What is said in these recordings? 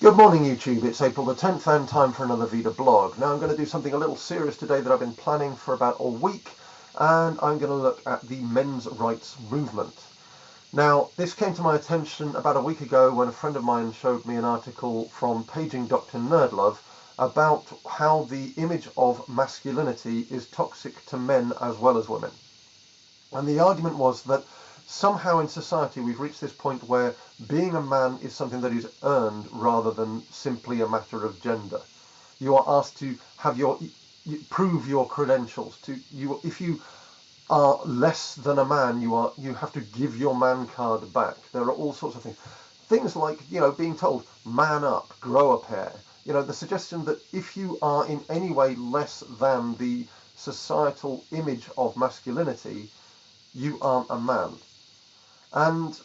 Good morning, YouTube. It's April the 10th and time for another VEDA blog. Now I'm going to do something a little serious today that I've been planning for about a week, and I'm going to look at the men's rights movement. Now, this came to my attention about a week ago when a friend of mine showed me an article from Paging Dr. Nerdlove about how the image of masculinity is toxic to men as well as women. And the argument was that somehow in society we've reached this point where being a man is something that is earned rather than simply a matter of gender. You are asked to have prove your credentials. If you are less than a man, you have to give your man card back. There are all sorts of things like being told man up, grow a pair. The suggestion that if you are in any way less than the societal image of masculinity, you aren't a man. And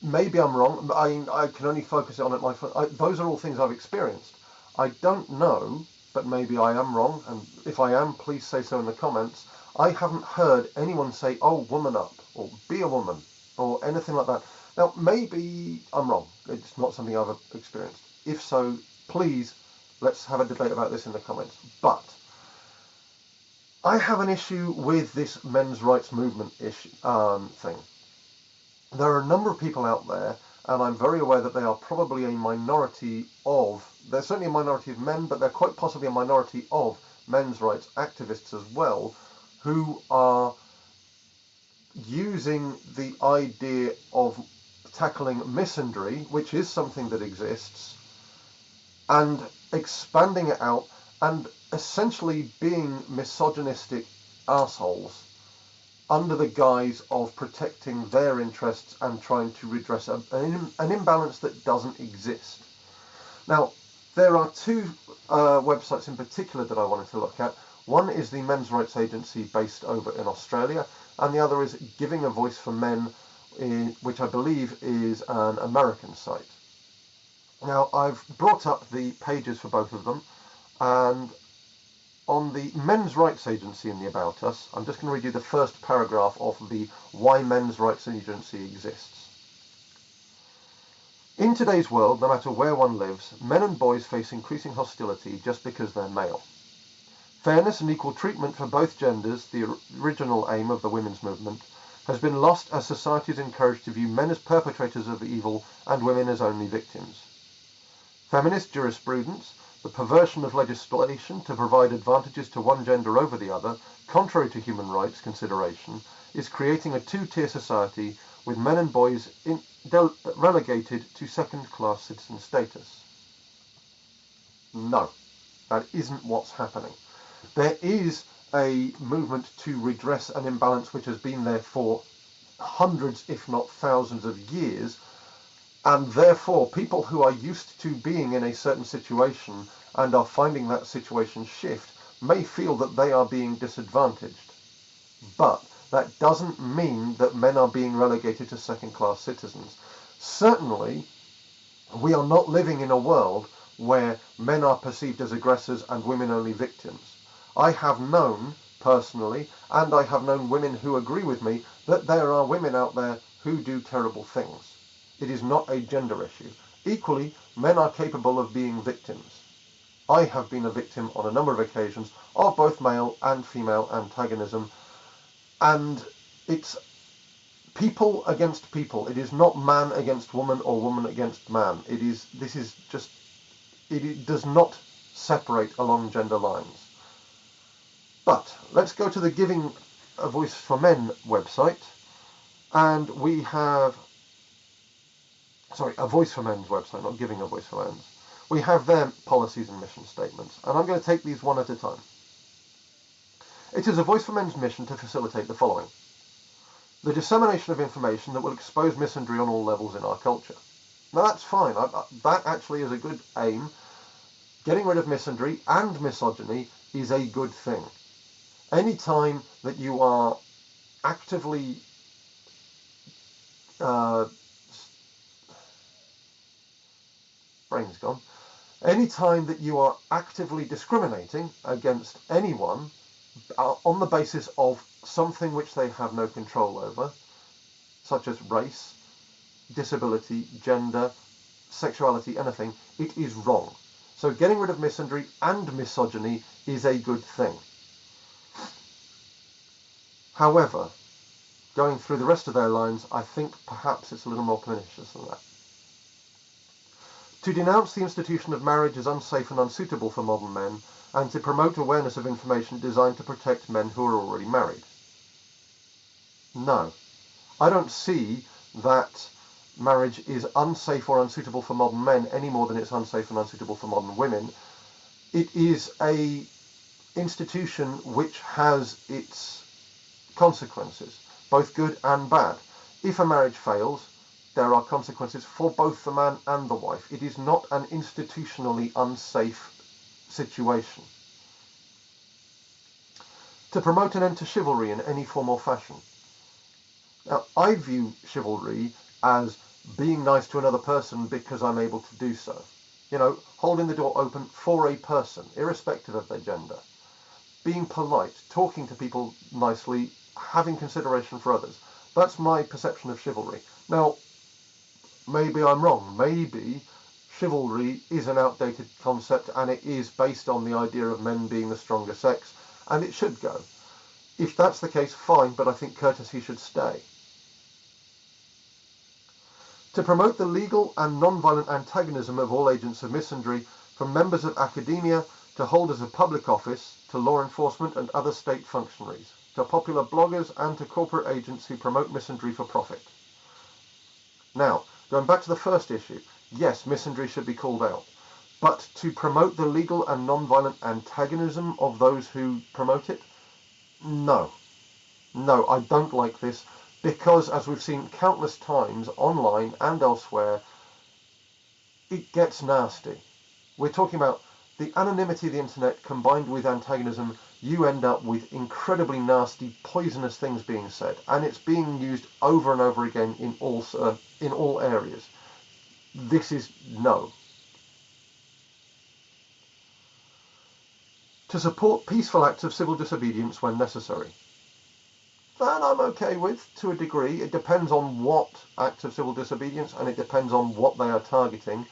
maybe I'm wrong. I can only focus on it those are all things I've experienced. I don't know, but maybe I am wrong. And if I am, please say so in the comments. I haven't heard anyone say, "Oh, woman up," or "be a woman," or anything like that. Now, maybe I'm wrong. It's not something I've experienced. If so, please, let's have a debate about this in the comments. But I have an issue with this men's rights movement thing. There are a number of people out there, and I'm very aware that they are probably a minority of, they're certainly a minority of men, but they're quite possibly a minority of men's rights activists as well, who are using the idea of tackling misandry, which is something that exists, and expanding it out and essentially being misogynistic assholes under the guise of protecting their interests and trying to redress an imbalance that doesn't exist. Now, there are two websites in particular that I wanted to look at. One is the Men's Rights Agency based over in Australia, and the other is Giving a Voice for Men, which I believe is an American site. Now, I've brought up the pages for both of them, and on the Men's Rights Agency in the About Us, I'm just going to read you the first paragraph of the Why Men's Rights Agency Exists. In today's world, no matter where one lives, men and boys face increasing hostility just because they're male. Fairness and equal treatment for both genders, the original aim of the women's movement, has been lost as society is encouraged to view men as perpetrators of evil and women as only victims. Feminist jurisprudence, the perversion of legislation to provide advantages to one gender over the other, contrary to human rights consideration, is creating a two-tier society with men and boys relegated to second-class citizen status. No, that isn't what's happening. There is a movement to redress an imbalance which has been there for hundreds, if not thousands of years, and therefore people who are used to being in a certain situation and are finding that situation shift may feel that they are being disadvantaged. But that doesn't mean that men are being relegated to second-class citizens. Certainly, we are not living in a world where men are perceived as aggressors and women only victims. I have known personally, and I have known women who agree with me, that there are women out there who do terrible things. It is not a gender issue. Equally, men are capable of being victims. I have been a victim on a number of occasions of both male and female antagonism, and it's people against people. It is not man against woman or woman against man. It does not separate along gender lines. But let's go to the Giving a Voice for Men website, and we have a Voice for Men's website, not Giving a Voice for Men's. We have their policies and mission statements, and I'm going to take these one at a time. It is a Voice for Men's mission to facilitate the following: the dissemination of information that will expose misandry on all levels in our culture. Now that's fine, that actually is a good aim. Getting rid of misandry and misogyny is a good thing. Any time that you are actively brain's gone. Any time that you are actively discriminating against anyone on the basis of something which they have no control over, such as race, disability, gender, sexuality, anything, it is wrong. So getting rid of misandry and misogyny is a good thing. However, going through the rest of their lines, I think perhaps it's a little more pernicious than that. To denounce the institution of marriage as unsafe and unsuitable for modern men, and to promote awareness of information designed to protect men who are already married. No. I don't see that marriage is unsafe or unsuitable for modern men any more than it's unsafe and unsuitable for modern women. It is a institution which has its consequences, both good and bad. If a marriage fails, there are consequences for both the man and the wife. It is not an institutionally unsafe situation. To promote an end to chivalry in any form or fashion. Now, I view chivalry as being nice to another person because I'm able to do so. You know, holding the door open for a person, irrespective of their gender. Being polite, talking to people nicely, having consideration for others. That's my perception of chivalry. Now, maybe I'm wrong. Maybe chivalry is an outdated concept and it is based on the idea of men being the stronger sex, and it should go. If that's the case, fine, but I think courtesy should stay. To promote the legal and non-violent antagonism of all agents of misandry, from members of academia to holders of public office, to law enforcement and other state functionaries, to popular bloggers and to corporate agents who promote misandry for profit. Now, going back to the first issue, yes, misandry should be called out, but to promote the legal and non-violent antagonism of those who promote it? No. No, I don't like this, because as we've seen countless times online and elsewhere, it gets nasty. We're talking about the anonymity of the internet combined with antagonism. You end up with incredibly nasty, poisonous things being said, and it's being used over and over again in all areas. This is no. To support peaceful acts of civil disobedience when necessary. That I'm okay with, to a degree. It depends on what acts of civil disobedience, and it depends on what they are targeting.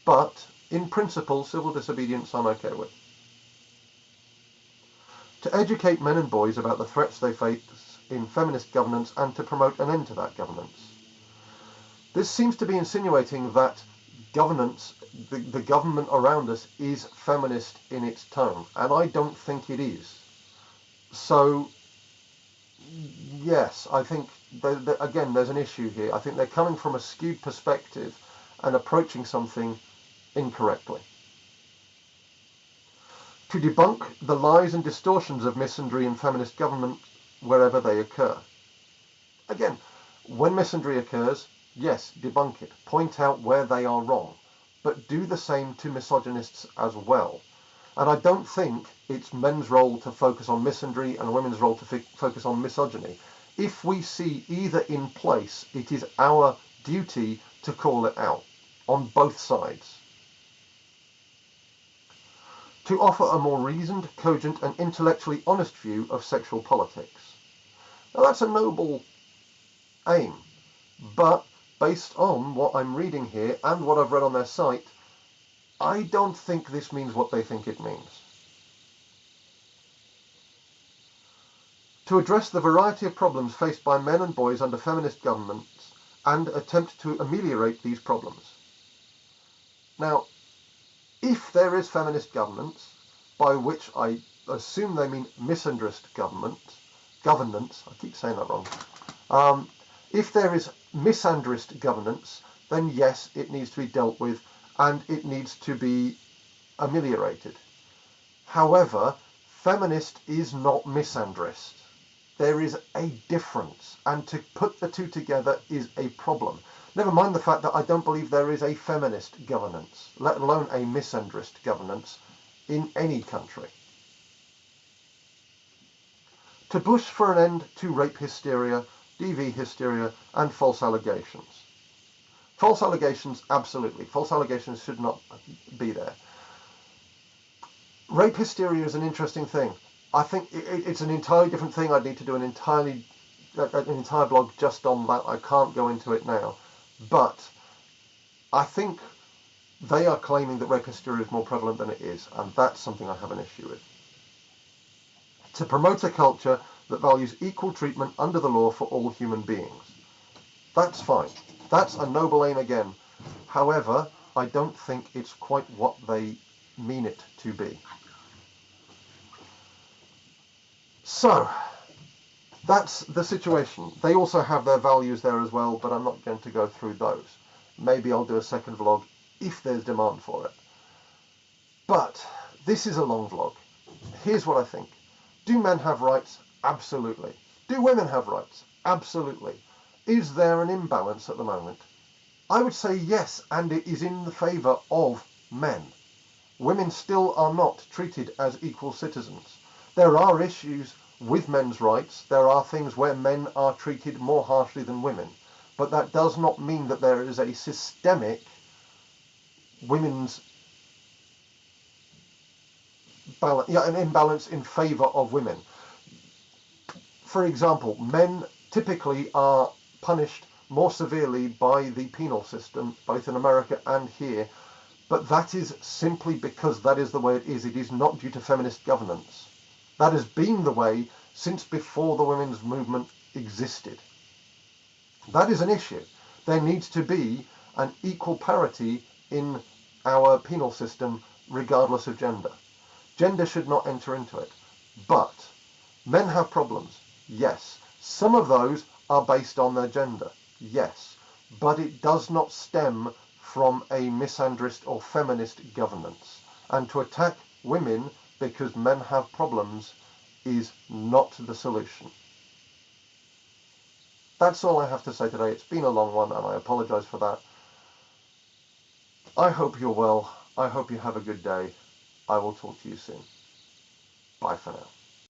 But, in principle, civil disobedience I'm okay with. To educate men and boys about the threats they face in feminist governance and to promote an end to that governance. This seems to be insinuating that governance, the government around us, is feminist in its tone, and I don't think it is. So, yes, I think, again, there's an issue here. I think they're coming from a skewed perspective and approaching something incorrectly. To debunk the lies and distortions of misandry in feminist government wherever they occur. Again, when misandry occurs, yes, debunk it. Point out where they are wrong. But do the same to misogynists as well. And I don't think it's men's role to focus on misandry and women's role to focus on misogyny. If we see either in place, it is our duty to call it out on both sides. To offer a more reasoned, cogent and intellectually honest view of sexual politics. Now that's a noble aim, but based on what I'm reading here and what I've read on their site, I don't think this means what they think it means. To address the variety of problems faced by men and boys under feminist governments and attempt to ameliorate these problems. Now, if there is feminist governance, by which I assume they mean misandrist governance, I keep saying that wrong. If there is misandrist governance, then yes, it needs to be dealt with and it needs to be ameliorated. However, feminist is not misandrist. There is a difference, and to put the two together is a problem. Never mind the fact that I don't believe there is a feminist governance, let alone a misandrist governance, in any country. To push for an end to rape hysteria, DV hysteria, and false allegations. False allegations, absolutely. False allegations should not be there. Rape hysteria is an interesting thing. I think it's an entirely different thing. I'd need to do an entire blog just on that. I can't go into it now. But I think They are claiming that rape hysteria is more prevalent than it is, and that's something I have an issue with. To promote a culture that values equal treatment under the law for all human beings. That's fine. That's a noble aim again. However, I don't think it's quite what they mean it to be. So, that's the situation. They also have their values there as well, but I'm not going to go through those. Maybe I'll do a second vlog if there's demand for it. But this is a long vlog. Here's what I think. Do men have rights? Absolutely. Do women have rights? Absolutely. Is there an imbalance at the moment? I would say yes, and it is in the favour of men. Women still are not treated as equal citizens. There are issues with men's rights. There are things where men are treated more harshly than women. But that does not mean that there is a systemic women's an imbalance in favour of women. For example, men typically are punished more severely by the penal system, both in America and here, but that is simply because that is the way it is. It is not due to feminist governance. That has been the way since before the women's movement existed. That is an issue. There needs to be an equal parity in our penal system regardless of gender. Gender should not enter into it. But men have problems, yes. Some of those are based on their gender, yes. But it does not stem from a misandrist or feminist governance. And to attack women because men have problems is not the solution. That's all I have to say today. It's been a long one and I apologise for that. I hope you're well. I hope you have a good day. I will talk to you soon. Bye for now.